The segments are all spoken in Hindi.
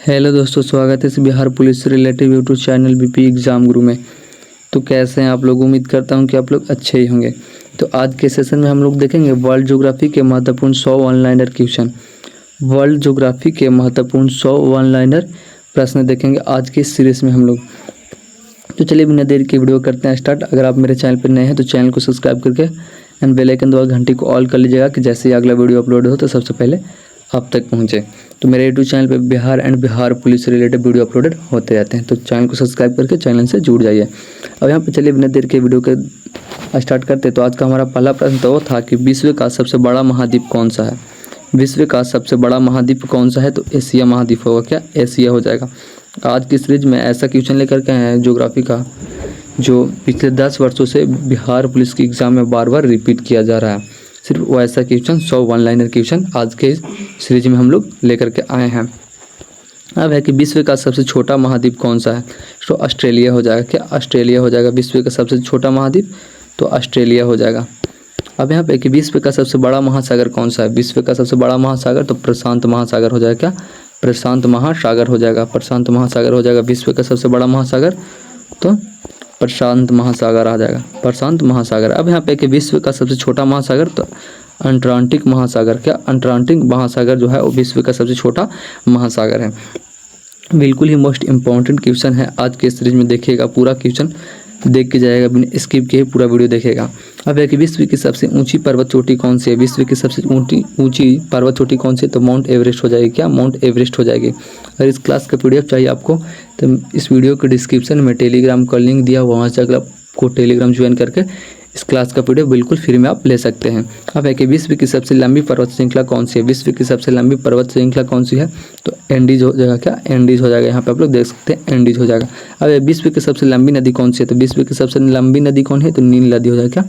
हेलो दोस्तों, स्वागत है इस बिहार पुलिस से related YouTube channel BP exam गुरु में। तो कैसे हैं आप लोग? उम्मीद करता हूं कि आप लोग अच्छे ही होंगे। तो आज के सेशन में हम लोग देखेंगे वर्ल्ड ज्योग्राफी के महत्वपूर्ण 100 ऑनलाइनर क्वेश्चन। वर्ल्ड ज्योग्राफी के महत्वपूर्ण 100 ऑनलाइनर प्रश्न देखेंगे आज की सीरीज़ में हम लोग। तो चलिए बिना देर के वीडियो करते हैं स्टार्ट। अगर आप मेरे चैनल पर नए हैं तो चैनल को सब्सक्राइब करके एंड बेल आइकन दबा घंटी को ऑल कर लीजिएगा कि जैसे ही अगला वीडियो अपलोड हो तो सबसे पहले आप तक पहुंचे। तो मेरे यूट्यूब चैनल पे बिहार एंड बिहार पुलिस से रिलेटेड वीडियो अपलोडेड होते रहते हैं, तो चैनल को सब्सक्राइब करके चैनल से जुड़ जाइए। अब यहाँ पे चलिए बिना देर के वीडियो के स्टार्ट करते हैं। तो आज का हमारा पहला प्रश्न तो वो था कि विश्व का सबसे बड़ा महाद्वीप कौन सा है। विश्व का सबसे बड़ा महाद्वीप कौन सा है? तो एशिया महाद्वीप होगा। क्या एशिया हो जाएगा। आज की सीरीज में ऐसा क्वेश्चन लेकर के आए हैं ज्योग्राफी का जो पिछले 10 वर्षों से बिहार पुलिस की एग्ज़ाम में बार बार रिपीट किया जा रहा है। सिर्फ वो ऐसा क्वेश्चन 100 ऑनलाइनर क्वेश्चन आज के सीरीज में हम लोग लेकर के आए हैं। अब है कि विश्व का सबसे छोटा महाद्वीप कौन सा है? तो ऑस्ट्रेलिया हो जाएगा। क्या ऑस्ट्रेलिया हो जाएगा। विश्व का सबसे छोटा महाद्वीप तो ऑस्ट्रेलिया हो जाएगा। अब यहाँ पे कि विश्व का सबसे बड़ा महासागर कौन सा है? विश्व का सबसे बड़ा महासागर तो प्रशांत महासागर हो जाएगा। क्या प्रशांत महासागर हो जाएगा। प्रशांत महासागर हो जाएगा। विश्व का सबसे बड़ा महासागर तो प्रशांत महासागर आ जाएगा। प्रशांत महासागर। अब यहाँ पे कि विश्व का सबसे छोटा महासागर तो अंटार्कटिक महासागर। क्या अंटार्कटिक महासागर जो है वो विश्व का सबसे छोटा महासागर है। बिल्कुल ही मोस्ट इम्पॉर्टेंट क्वेश्चन है आज के सीरीज में। देखिएगा पूरा क्वेश्चन देख के जाएगा, बिना स्किप के पूरा वीडियो देखेगा। अब है कि विश्व की सबसे ऊंची पर्वत चोटी कौन सी है? विश्व की सबसे ऊंची पर्वत चोटी कौन सी है? तो माउंट एवरेस्ट हो जाएगी। क्या माउंट एवरेस्ट हो जाएगी। अगर इस क्लास का PDF चाहिए आपको तो इस वीडियो के डिस्क्रिप्शन में टेलीग्राम का लिंक दिया हुआ, वहाँ से अगर आपको टेलीग्राम ज्वाइन करके इस क्लास का PDF बिल्कुल फ्री में आप ले सकते हैं। अब है कि विश्व की सबसे लंबी पर्वत श्रृंखला कौन सी है? विश्व की सबसे लंबी पर्वत श्रृंखला कौन सी है? तो एंडीज हो जाएगा। क्या एंडीज हो जाएगा। यहाँ पे आप लोग देख सकते हैं एंडीज हो जाएगा। अब विश्व की सबसे लंबी नदी कौन सी है? तो विश्व की सबसे लंबी नदी कौन है? तो नील नदी हो जाएगा। क्या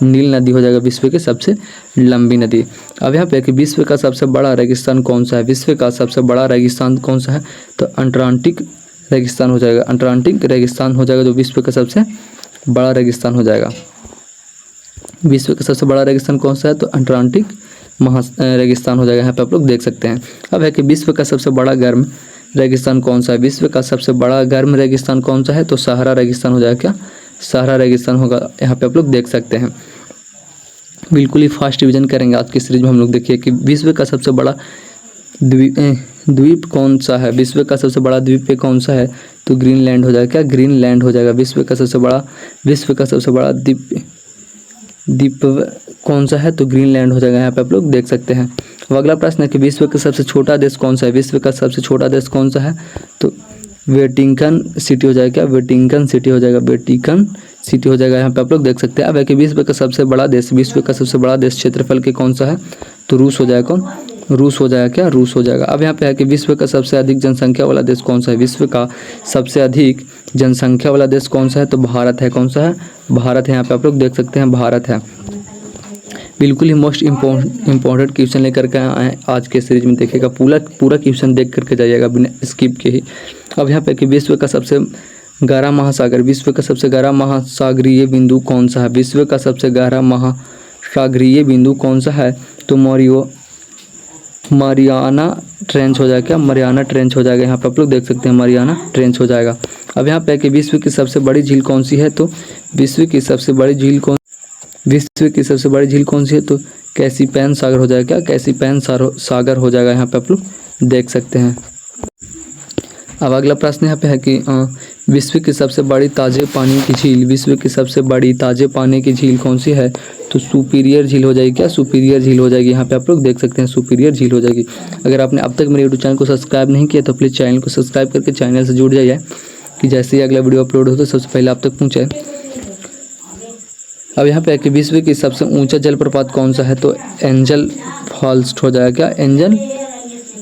नील नदी हो जाएगा विश्व की सबसे लंबी नदी। अब यहाँ पे कि विश्व का सबसे बड़ा रेगिस्तान कौन सा है? विश्व का सबसे बड़ा रेगिस्तान कौन सा है? तो अंटार्कटिक रेगिस्तान हो जाएगा। अंटार्कटिक रेगिस्तान हो जाएगा जो विश्व का सबसे बड़ा रेगिस्तान हो जाएगा। विश्व का सबसे बड़ा रेगिस्तान कौन सा है? तो अंटार्कटिक रेगिस्तान हो जाएगा। यहाँ पे आप लोग देख सकते हैं। अब है कि विश्व का सबसे बड़ा गर्म रेगिस्तान कौन सा है? विश्व का सबसे बड़ा गर्म रेगिस्तान कौन सा है? तो सहारा रेगिस्तान हो जाएगा। क्या सहारा रेगिस्तान होगा। यहाँ पे आप लोग देख सकते हैं। बिल्कुल ही फास्ट रिविजन करेंगे आज की सीरीज में हम लोग। देखिए कि विश्व का सबसे बड़ा द्वीप कौन सा है? विश्व का सबसे बड़ा द्वीप कौन सा है? तो ग्रीनलैंड हो जाएगा। क्या ग्रीनलैंड हो जाएगा। विश्व का सबसे बड़ा द्वीप कौन सा है? तो ग्रीनलैंड हो जाएगा। यहाँ पे आप लोग देख सकते हैं। अब अगला प्रश्न है कि विश्व का सबसे छोटा देश कौन सा है? विश्व का सबसे छोटा देश कौन सा है? तो वेटिकन सिटी हो जाएगा। क्या वेटिकन सिटी हो जाएगा। वेटिकन सिटी हो जाएगा। यहाँ पे आप लोग देख सकते हैं। अब है कि विश्व का सबसे बड़ा देश क्षेत्रफल के कौन सा है? तो रूस हो जाएगा। कौन? रूस हो जाएगा। क्या रूस हो जाएगा। अब यहाँ पे है कि विश्व का सबसे अधिक जनसंख्या वाला देश कौन सा है? विश्व का सबसे अधिक जनसंख्या वाला देश कौन सा है? तो भारत है। कौन सा है? भारत है। यहाँ पे आप लोग देख सकते हैं भारत है। बिल्कुल ही मोस्ट इम्पोर्टेंट क्वेश्चन लेकर के आए आज के सीरीज में। देखिएगा पूरा क्वेश्चन देख करके जाइएगा बिना स्किप के ही। अब यहाँ पे कि विश्व का सबसे गहरा महासागर, विश्व का सबसे गहरा महासागरीय बिंदु कौन सा है? विश्व का सबसे गहरा महासागरीय बिंदु कौन सा है? तो मारियाना ट्रेंच हो जाएगा। क्या मरियाना ट्रेंच हो जाएगा। यहाँ पे आप लोग देख सकते हैं मरियाना ट्रेंच हो जाएगा। अब यहाँ पे कि विश्व की सबसे बड़ी झील कौन सी है? तो विश्व की सबसे बड़ी झील कौन सी है? तो कैसिपियन सागर हो जाएगा। क्या कैसिपियन सागर हो जाएगा। यहाँ पे आप लोग देख सकते हैं। अब अगला प्रश्न यहाँ पे है कि विश्व की सबसे बड़ी ताजे पानी की झील, विश्व की सबसे बड़ी ताजे पानी की झील कौन सी है? तो सुपीरियर झील हो जाएगी। क्या सुपीरियर झील हो जाएगी। यहाँ पे आप लोग देख सकते हैं सुपीरियर झील हो जाएगी। अगर आपने अब तक मेरे यूट्यूब चैनल को सब्सक्राइब नहीं किया तो प्लीज़ चैनल को सब्सक्राइब करके चैनल से जुड़ जाइए कि जैसे ही अगला वीडियो अपलोड हो तो सबसे पहले आप तक पहुँचे। अब यहाँ पे है कि विश्व की सबसे ऊंचा जलप्रपात कौन सा है? तो एंजल फॉल्स हो जाएगा। क्या एंजल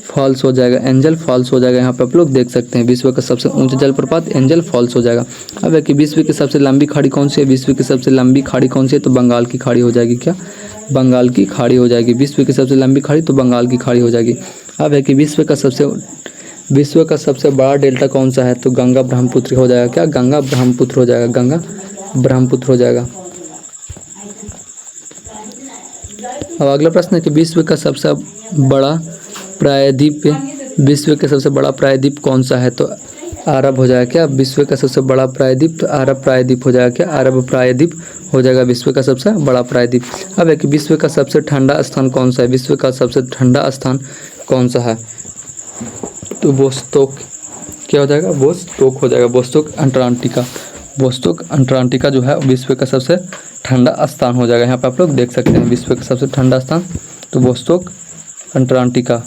फॉल्स हो जाएगा। एंजल फॉल्स हो जाएगा। यहाँ पे आप लोग देख सकते हैं विश्व का सबसे ऊंचा जलप्रपात एंजल फॉल्स हो जाएगा। अब है कि विश्व की सबसे लंबी खाड़ी कौन सी है? विश्व की सबसे लंबी खाड़ी कौन सी है? तो बंगाल की खाड़ी हो जाएगी। क्या बंगाल की खाड़ी हो जाएगी। विश्व की सबसे लंबी खाड़ी तो बंगाल की खाड़ी हो जाएगी। अब है कि विश्व का सबसे बड़ा डेल्टा कौन सा है? तो गंगा ब्रह्मपुत्र हो जाएगा। क्या गंगा ब्रह्मपुत्र हो जाएगा। गंगा ब्रह्मपुत्र हो जाएगा। अब अगला प्रश्न है कि विश्व का सबसे बड़ा प्रायद्वीप विश्व का सबसे बड़ा प्रायद्वीप कौन सा है? तो अरब हो जाएगा क्या? विश्व का सबसे बड़ा प्रायद्वीप तो अरब प्रायद्वीप हो जाएगा क्या? अरब प्रायद्वीप हो जाएगा विश्व का सबसे बड़ा प्रायद्वीप। अब है कि विश्व का सबसे ठंडा स्थान कौन सा है? विश्व का सबसे ठंडा स्थान कौन सा है? तो वोस्तोक क्या हो जाएगा? वोस्तोक हो जाएगा। Vostok Antarctica. वोस्तोक अंटार्कटिका जो है विश्व का सबसे ठंडा स्थान हो जाएगा। यहाँ पे आप लोग देख सकते हैं विश्व का सबसे ठंडा स्थान तो वोस्तोक अंटार्कटिका।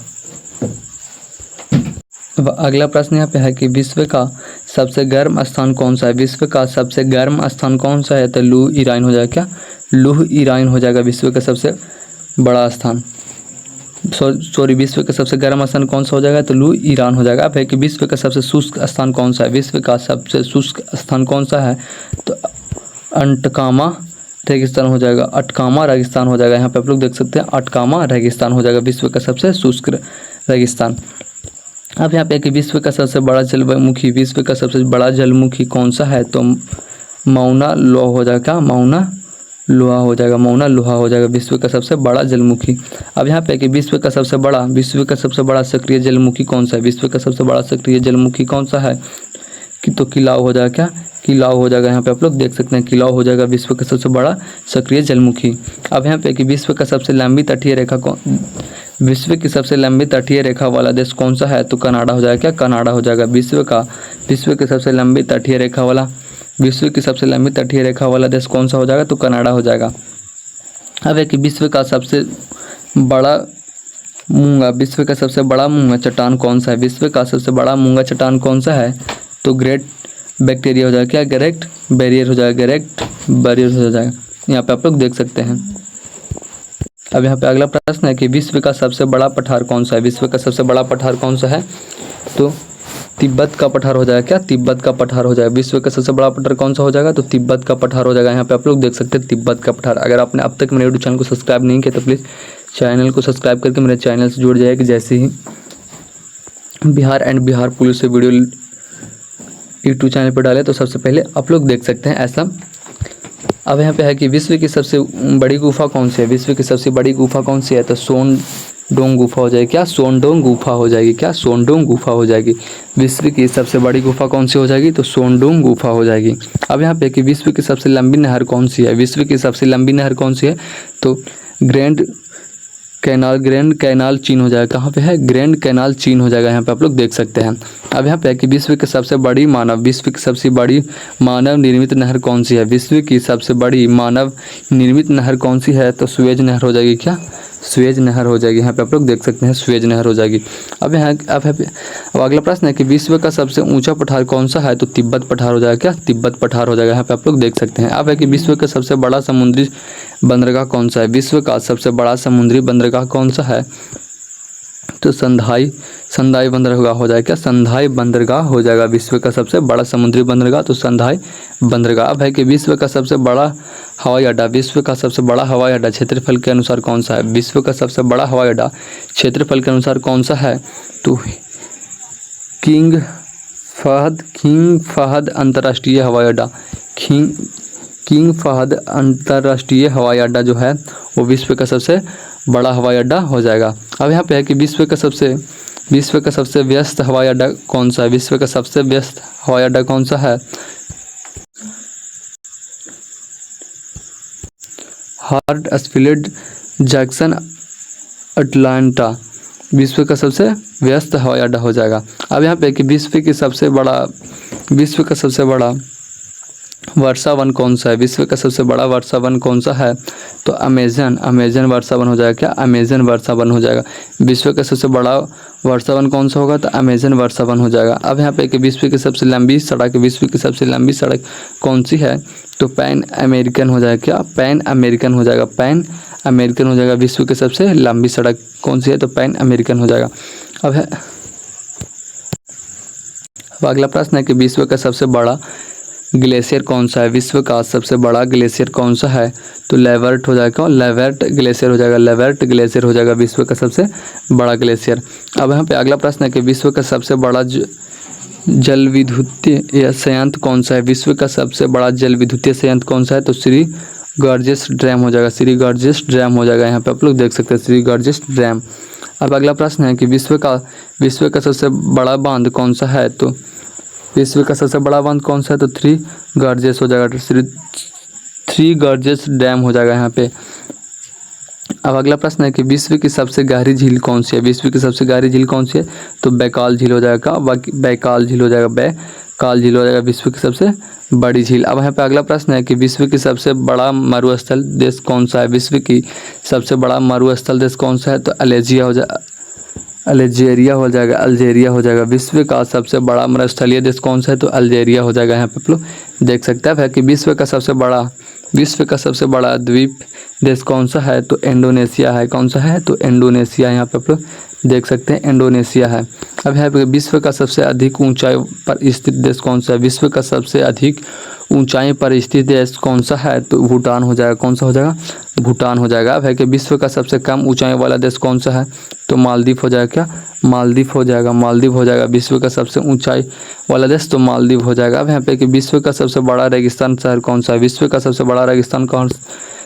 अब अगला प्रश्न यहाँ पे है कि विश्व का सबसे गर्म स्थान कौन सा है? विश्व का सबसे गर्म स्थान कौन सा है? तो लूह ईरान हो जाएगा क्या? लूह ईरान हो जाएगा विश्व का सबसे बड़ा स्थान। सॉरी विश्व का सबसे गर्म स्थान कौन सा हो जाएगा? तो लूह ईरान हो जाएगा। अब है कि विश्व का सबसे शुष्क स्थान कौन सा है? विश्व का सबसे शुष्क स्थान कौन सा है? तो अटकामा रेगिस्तान हो जाएगा। अटकामा रेगिस्तान हो जाएगा। यहाँ पे आप लोग देख सकते हैं अटकामा रेगिस्तान हो जाएगा विश्व का सबसे शुष्क रेगिस्तान। अब यहाँ पे कि विश्व का सबसे बड़ा जलमुखी, विश्व का सबसे बड़ा जलमुखी कौन सा है? तो मौना लोहा हो जाएगा। मौना लोहा हो जाएगा। मौना लोहा हो जाएगा विश्व का सबसे बड़ा जलमुखी। अब यहाँ पे कि विश्व का सबसे बड़ा सक्रिय जलमुखी कौन सा है? विश्व का सबसे बड़ा सक्रिय जलमुखी कौन सा है? कि तो किलाव हो जाएगा क्या? किलाव हो जाएगा। यहाँ पे आप लोग देख सकते हैं किलाव हो जाएगा विश्व का सबसे बड़ा सक्रिय जलमुखी। अब यहाँ पे कि विश्व का सबसे लंबी तटीय रेखा विश्व की सबसे लंबी तटीय रेखा वाला देश कौन सा है? तो कनाडा हो जाएगा क्या? कनाडा हो जाएगा। विश्व की सबसे लंबी तटीय रेखा वाला देश कौन सा हो जाएगा? तो कनाडा हो जाएगा। अब है कि विश्व का सबसे बड़ा मूंगा चट्टान कौन सा है? विश्व का सबसे बड़ा मूंगा चट्टान कौन सा है? तो ग्रेट बैक्टीरिया हो जाएगा क्या? ग्रेट बैरियर हो जाएगा। ग्रेट बैरियर हो जाएगा। यहाँ पे आप लोग देख सकते हैं। अब यहाँ पे अगला प्रश्न है कि विश्व का सबसे बड़ा पठार कौन सा है? विश्व का सबसे बड़ा पठार कौन सा है? तो तिब्बत का पठार हो जाएगा क्या? तिब्बत का पठार हो जाएगा। विश्व का सबसे बड़ा पठार कौन सा हो जाएगा? तो तिब्बत का पठार हो जाएगा। यहाँ पे आप लोग देख सकते हैं तिब्बत का पठार। अगर आपने अब तक मेरे यूट्यूब चैनल को सब्सक्राइब नहीं किया तो प्लीज़ चैनल को सब्सक्राइब करके मेरे चैनल से जुड़ जाएगा। जैसे ही बिहार पुलिस से वीडियो यूट्यूब चैनल पर डाले तो सबसे पहले आप लोग देख सकते हैं ऐसा। अब यहाँ पे है कि विश्व की सबसे बड़ी गुफा कौन सी है? विश्व की सबसे बड़ी गुफा कौन सी है? तो सोनडोंग गुफा हो जाएगी क्या? सोनडोंग गुफा हो जाएगी क्या? सोनडोंग गुफा हो जाएगी। विश्व की सबसे बड़ी गुफा कौन सी हो जाएगी? तो सोनडोंग गुफा हो जाएगी। अब यहाँ पे कि विश्व की सबसे लंबी नहर कौन सी है? विश्व की सबसे लंबी नहर कौन सी है? तो ग्रैंड कैनाल चीन हो जाएगा। कहाँ पे है? ग्रैंड कैनाल चीन हो जाएगा। यहाँ पे आप लोग देख सकते हैं। अब यहाँ पे है कि विश्व की सबसे बड़ी मानव निर्मित नहर कौन सी है? विश्व की सबसे बड़ी मानव निर्मित नहर कौन सी है? तो सुएज नहर हो जाएगी क्या? सुएज नहर हो जाएगी। यहाँ पे आप लोग देख सकते हैं सुएज नहर हो जाएगी। अब अगला प्रश्न है कि विश्व का सबसे ऊंचा पठार कौन सा है? तो तिब्बत पठार हो जाएगा क्या? तिब्बत पठार हो जाएगा। यहाँ पे आप लोग देख सकते हैं। अब है कि विश्व का सबसे बड़ा समुद्री बंदरगाह कौन सा है? विश्व का सबसे बड़ा समुद्री बंदरगाह कौन सा है? तो संधाई बंदरगाह हो जाएगा क्या? संधाई बंदरगाह हो जाएगा विश्व का सबसे बड़ा समुद्री बंदरगाह तो संधाई बंदरगाह। अब है कि विश्व का सबसे बड़ा हवाई अड्डा क्षेत्रफल के अनुसार कौन सा है? विश्व का सबसे बड़ा हवाई अड्डा क्षेत्रफल के अनुसार कौन सा है? तो किंग फहद अंतर्राष्ट्रीय हवाई अड्डा किंग फहद अंतर्राष्ट्रीय हवाई अड्डा जो है वो विश्व का सबसे बड़ा हवाई अड्डा हो जाएगा। अब यहाँ पे है कि विश्व का सबसे व्यस्त हवाई अड्डा कौन सा है? विश्व का सबसे व्यस्त हवाई अड्डा कौन सा है? हार्टसफील्ड जैक्सन अटलांटा विश्व का सबसे व्यस्त हवाई अड्डा हो जाएगा। अब यहाँ पे कि विश्व का सबसे बड़ा वर्षा वन कौन सा है? विश्व का सबसे बड़ा वर्षा वन कौन सा है? तो अमेजन वर्षा वन हो जाएगा क्या? अमेजन वर्षा वन हो जाएगा। विश्व का सबसे बड़ा वर्षा वन कौन सा होगा? तो अमेजन वर्षा वन हो जाएगा। अब यहाँ पे कि विश्व की सबसे लंबी सड़क कौन सी है? तो पैन अमेरिकन हो जाएगा क्या? पैन अमेरिकन हो जाएगा। विश्व की सबसे लंबी सड़क कौन सी है? तो पैन अमेरिकन हो जाएगा। अब अगला प्रश्न है कि विश्व का सबसे बड़ा ग्लेशियर कौन सा है? विश्व का सबसे बड़ा ग्लेशियर कौन सा है? तो लेवर्ट हो जाएगा। लेवर्ट ग्लेशियर हो जाएगा विश्व का सबसे बड़ा ग्लेशियर। अब यहाँ पे अगला प्रश्न है कि विश्व का सबसे बड़ा जल विद्युतीय संयंत्र कौन सा है? विश्व का सबसे बड़ा जल विद्युतीय संयंत्र कौन सा है? तो श्री गॉर्जेस डैम हो जाएगा। यहाँ पे आप लोग देख सकते हैं श्री गॉर्जेस डैम। अब अगला प्रश्न है कि विश्व का सबसे बड़ा बांध कौन सा है? तो विश्व का सबसे बड़ा बांध कौन सा है? तो थ्री गॉर्जेस हो जाएगा, थ्री गॉर्जेस डैम हो जाएगा यहाँ पे। अब अगला प्रश्न है कि विश्व की सबसे गहरी झील कौन सी है? विश्व की सबसे गहरी झील कौन सी है? तो बैकाल झील हो जाएगा, बैकाल झील हो जाएगा, बैकाल झील हो जाएगा विश्व की सबसे बड़ी झील। अब यहाँ पे अगला प्रश्न है कि विश्व की सबसे बड़ा मरुस्थल देश कौन सा है? विश्व की सबसे बड़ा मरुस्थल देश कौन सा है? तो अल्जेरिया हो जाएगा, अल्जेरिया हो जाएगा, अल्जेरिया हो जाएगा। विश्व का सबसे बड़ा मरुस्थलीय देश कौन सा है? तो अल्जेरिया हो जाएगा। यहाँ पे आप लोग देख सकते हैं कि विश्व का सबसे बड़ा द्वीप देश कौन सा है? तो इंडोनेशिया है। कौन सा है? तो इंडोनेशिया। यहाँ पे आप लोग देख सकते हैं इंडोनेशिया है। अब यहाँ पे विश्व का सबसे अधिक ऊंचाई पर स्थित देश कौन सा है? विश्व का सबसे अधिक ऊंचाई पर स्थित देश कौन सा है? तो भूटान हो जाएगा। कौन सा हो जाएगा? भूटान हो जाएगा। अब है कि विश्व का सबसे कम ऊंचाई वाला देश कौन सा है? तो मालदीव हो जाएगा। क्या? मालदीव हो जाएगा, मालदीव हो जाएगा विश्व का सबसे ऊंचाई वाला देश, तो मालदीव हो जाएगा। अब यहाँ पे कि विश्व का सबसे बड़ा रेगिस्तान शहर कौन सा है? विश्व का सबसे बड़ा रेगिस्तान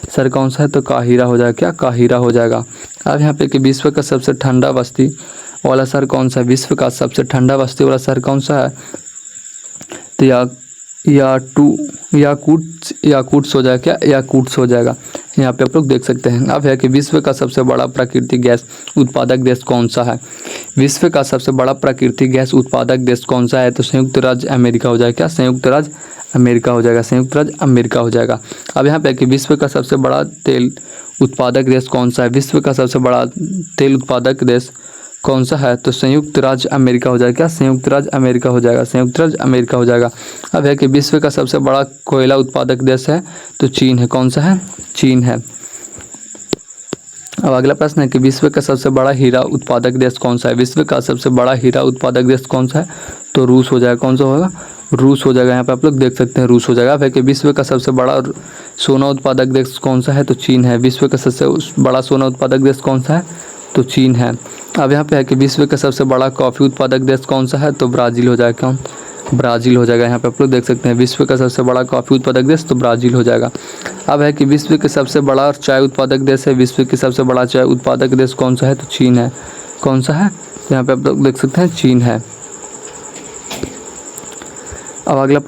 शहर कौन सा है? तो काहिरा हो जाएगा। क्या? काहिरा हो जाएगा। अब यहाँ पे कि विश्व का सबसे ठंडा बस्ती वाला शहर कौन सा है? विश्व का सबसे ठंडा बस्ती वाला शहर कौन सा है? तो याकूट्स हो जाएगा। क्या? याकूट्स हो जाएगा। यहाँ पे आप लोग देख सकते हैं। अब है कि विश्व का सबसे बड़ा प्राकृतिक गैस उत्पादक देश कौन सा है? विश्व का सबसे बड़ा प्राकृतिक गैस उत्पादक देश कौन सा है? तो संयुक्त राज्य अमेरिका हो जाएगा। क्या? संयुक्त राज्य अमेरिका हो जाएगा, संयुक्त राज्य अमेरिका हो जाएगा। अब यहाँ पे कि विश्व का सबसे बड़ा तेल उत्पादक देश कौन सा है? विश्व का सबसे बड़ा तेल उत्पादक देश कौन सा है? तो संयुक्त राज्य अमेरिका हो जाएगा। क्या? संयुक्त राज्य अमेरिका हो जाएगा, संयुक्त राज्य अमेरिका हो जाएगा। अब है कि विश्व का सबसे बड़ा कोयला उत्पादक देश है? तो चीन है। कौन सा है? चीन है। अब अगला प्रश्न है कि विश्व का सबसे बड़ा हीरा उत्पादक देश कौन सा है? विश्व का सबसे बड़ा हीरा उत्पादक देश कौन सा है? तो रूस हो जाएगा। कौन सा होगा? रूस हो जाएगा। यहाँ पे आप लोग देख सकते हैं रूस हो जाएगा। अब है कि विश्व का सबसे बड़ा सोना उत्पादक देश कौन सा है? तो चीन है। विश्व का सबसे बड़ा सोना उत्पादक देश कौन सा है? तो चीन है। अब यहाँ पे है कि विश्व का सबसे बड़ा कॉफ़ी उत्पादक देश कौन सा है? तो ब्राज़ील हो जाएगा। कौन? ब्राज़ील हो जाएगा। यहाँ पे आप लोग देख सकते हैं विश्व का सबसे बड़ा कॉफ़ी उत्पादक देश तो ब्राज़ील हो जाएगा। अब है कि विश्व के सबसे बड़ा चाय उत्पादक देश है। विश्व के सबसे बड़ा चाय उत्पादक देश कौन सा है? तो चीन है। कौन सा है? यहाँ पे आप लोग देख सकते हैं चीन है। अब अगला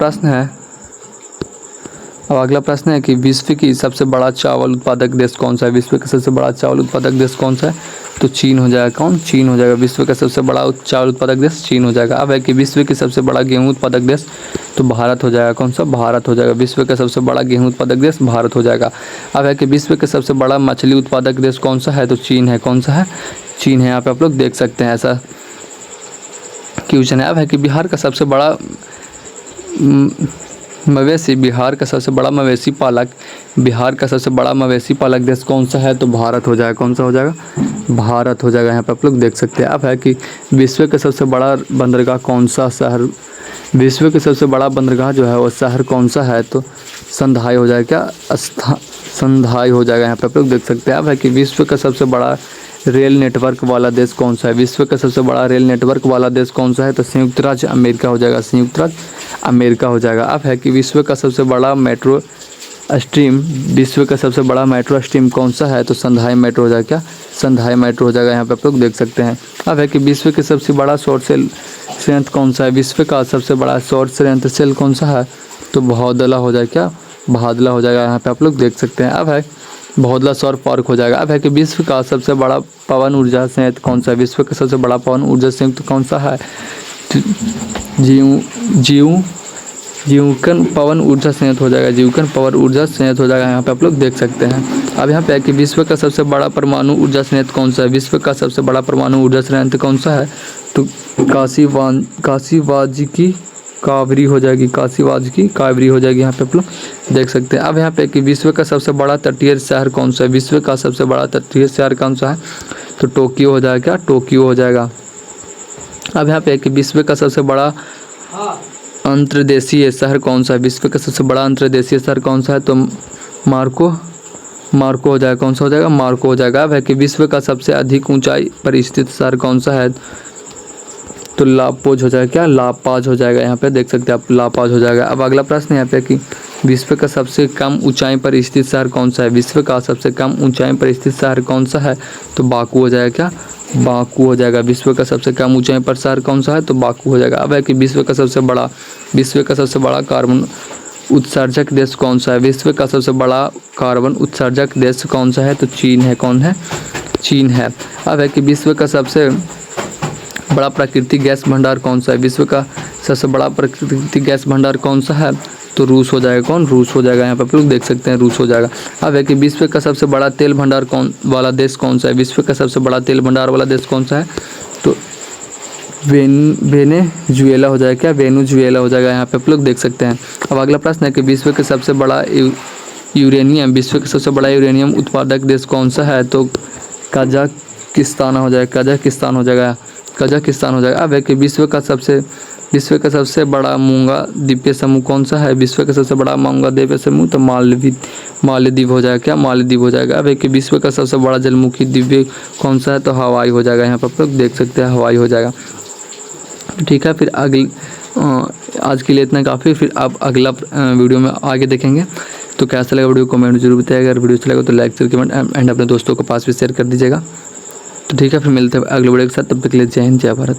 प्रश्न है कि विश्व की सबसे बड़ा चावल उत्पादक देश कौन सा है? विश्व का सबसे बड़ा चावल उत्पादक देश कौन सा है? तो चीन हो जाएगा। कौन? चीन हो जाएगा। विश्व का सबसे बड़ा चावल उत्पादक देश चीन हो जाएगा। अब है कि विश्व की सबसे बड़ा गेहूं उत्पादक देश तो भारत हो जाएगा। कौन सा? भारत हो जाएगा। विश्व का सबसे बड़ा गेहूं उत्पादक देश भारत हो जाएगा। अब है कि विश्व के सबसे बड़ा मछली उत्पादक देश कौन सा है? तो चीन है। कौन सा है? चीन है। यहाँ पे आप लोग देख सकते हैं ऐसा क्वेश्चन है। अब है कि बिहार का सबसे बड़ा बिहार का सबसे बड़ा मवेशी पालक देश कौन सा है? तो भारत हो जाएगा। कौन सा हो जाएगा? भारत हो जाएगा। यहाँ पे आप लोग देख सकते हैं। अब है कि विश्व का सबसे बड़ा बंदरगाह कौन सा शहर? विश्व के सबसे बड़ा बंदरगाह जो है वो शहर कौन सा है? तो संधाई हो जाएगा। क्या? संधाई हो जाएगा। यहाँ पे आप लोग देख सकते हैं। अब है कि विश्व का सबसे बड़ा रेल नेटवर्क वाला देश कौन सा है? विश्व का सबसे बड़ा रेल नेटवर्क वाला देश कौन सा है? तो संयुक्त राज्य अमेरिका हो जाएगा। संयुक्त राज्य अमेरिका हो जाएगा। अब है कि विश्व का सबसे बड़ा मेट्रो स्ट्रीम कौन सा है? तो संधाई मेट्रो हो जाएगा। क्या? संधाई मेट्रो हो जाएगा। यहाँ पे आप लोग देख सकते हैं। अब है कि विश्व के सबसे बड़ा सौर सेल संयंत्र कौन सा है? विश्व का सबसे बड़ा सौर संयंत्र सेल कौन सा है? तो बहौदला हो जाएगा। क्या? बहौदला हो जाएगा। यहाँ पे आप लोग देख सकते हैं। अब है बहौदला सौर पार्क हो जाएगा। अब है कि विश्व का सबसे बड़ा पवन ऊर्जा संयंत्र कौन सा है? विश्व का सबसे बड़ा पवन ऊर्जा संयंत्र कौन सा है? जीवकन पवन ऊर्जा संयंत्र हो जाएगा। जीवकन पवन ऊर्जा संयंत्र हो जाएगा। यहाँ पे आप लोग देख सकते हैं। अब यहाँ पे है कि विश्व का सबसे बड़ा परमाणु ऊर्जा संयंत्र कौन सा है? विश्व का सबसे बड़ा परमाणु ऊर्जा संयंत्र कौन सा है? तो काशीवाज की कावरी हो जाएगी। काशीवाज की कावरी हो जाएगी। यहाँ पे आप लोग देख सकते हैं। अब यहाँ पे कि विश्व का सबसे बड़ा तटीय शहर कौन सा है? विश्व का सबसे बड़ा तटीय शहर कौन सा है? तो टोक्यो हो जाएगा। क्या? टोक्यो हो जाएगा। अब यहाँ पे कि विश्व का सबसे बड़ा अंतर्देशीय शहर कौन सा है? विश्व का सबसे बड़ा अंतर्देशीय शहर कौन सा है? तो मार्को हो जाएगा। कौन सा हो जाएगा? मार्को हो जाएगा। अब है कि विश्व का सबसे अधिक ऊंचाई पर स्थित शहर कौन सा है? तो लापोज हो जाएगा। क्या? लापाज हो जाएगा। यहाँ पे देख सकते हैं आप लापाज हो जाएगा। अब अगला प्रश्न यहाँ पे कि विश्व का सबसे कम ऊंचाई पर स्थित शहर कौन सा है? विश्व का सबसे कम ऊंचाई पर स्थित शहर कौन सा है? तो बाकू हो जाएगा। क्या? बाकू हो जाएगा। विश्व का सबसे कम ऊंचाई पर शहर कौन सा है, तो बाकू हो जाएगा। अब है कि विश्व का सबसे बड़ा कार्बन उत्सर्जक देश कौन सा है, विश्व का सबसे बड़ा कार्बन उत्सर्जक देश कौन सा है, तो चीन है। कौन है, चीन है। अब है कि विश्व का सबसे बड़ा प्राकृतिक गैस भंडार कौन सा है, विश्व का सबसे बड़ा प्राकृतिक गैस भंडार कौन सा है, तो रूस हो जाएगा। कौन, रूस हो जाएगा। यहाँ पर आप लोग देख सकते हैं रूस हो जाएगा। अब है कि विश्व का सबसे बड़ा तेल भंडार वाला देश कौन सा है, विश्व का सबसे बड़ा तेल भंडार वाला देश कौन सा है, तो वेनेजुएला हो जाएगा। क्या, वेनेजुएला हो जाएगा। यहाँ पे आप लोग देख सकते हैं। अब अगला प्रश्न है कि विश्व के सबसे बड़ा यूरेनियम उत्पादक देश कौन सा है, तो कजाकिस्तान हो जाएगा। कजाकिस्तान हो जाएगा। अब है कि विश्व का सबसे बड़ा मूंगा द्वीपीय समूह कौन सा है, विश्व का सबसे बड़ा मूंगा द्वीपीय समूह, तो मालदीव हो जाएगा। क्या, मालदीव हो जाएगा। अब है कि विश्व का सबसे बड़ा जलमुखी द्वीप कौन सा है, तो हवाई हो जाएगा। यहाँ पर आप लोग देख सकते हैं हवाई हो जाएगा। ठीक है, फिर आज के लिए इतना काफ़ी। फिर आप अगला वीडियो में आगे देखेंगे। तो कैसा लगा वीडियो कमेंट जरूर बताइएगा। अगर वीडियो अच्छा लगा तो लाइक शेयर कमेंट एंड अपने दोस्तों के पास भी शेयर कर दीजिएगा। तो ठीक है, फिर मिलते हैं अगले वीडियो के साथ। तब तक के लिए जय हिंद, जय भारत।